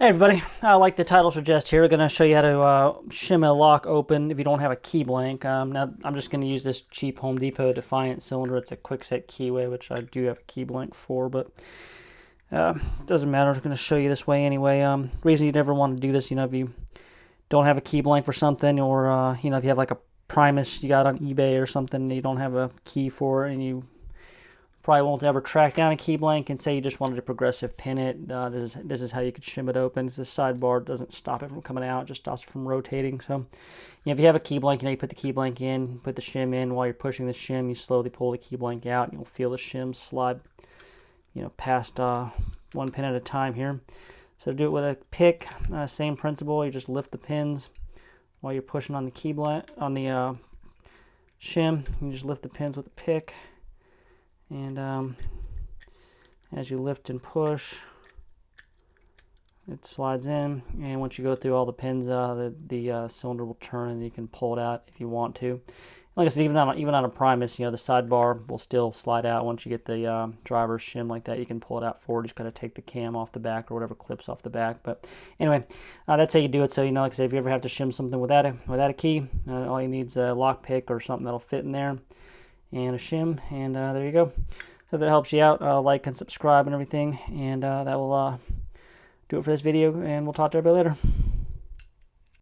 Hey everybody, like the title suggests here, we're going to show you how to shim a lock open if you don't have a key blank. Now I'm just going to use this cheap Home Depot Defiant cylinder. It's a quick set keyway, which I do have a key blank for, but it doesn't matter. I'm just going to show you this way anyway. The reason you never want to do this, if you don't have a key blank for something, or if you have like a Primus you got on eBay or something, and you don't have a key for it, and you probably won't ever track down a key blank and say you just wanted to progressive pin it. This is how you could shim it open. This sidebar doesn't stop it from coming out, it just stops it from rotating. So if you have a key blank, you put the key blank in, put the shim in. While you're pushing the shim, you slowly pull the key blank out, and you'll feel the shim slide past one pin at a time here. So do it with a pick, same principle. You just lift the pins while you're pushing on the key blank, on the shim. You just lift the pins with a pick. And as you lift and push, it slides in, and once you go through all the pins, the cylinder will turn, and you can pull it out if you want to. Like I said, even on a Primus, the sidebar will still slide out once you get the driver's shim like that. You can pull it out forward. You just got to take the cam off the back or whatever clips off the back. But anyway, that's how you do it. So like I said, if you ever have to shim something without a key, all you need is a lock pick or something that'll fit in there, and a shim, and there you go. So if that helps you out, like and subscribe and everything, and that will do it for this video, and we'll talk to everybody later.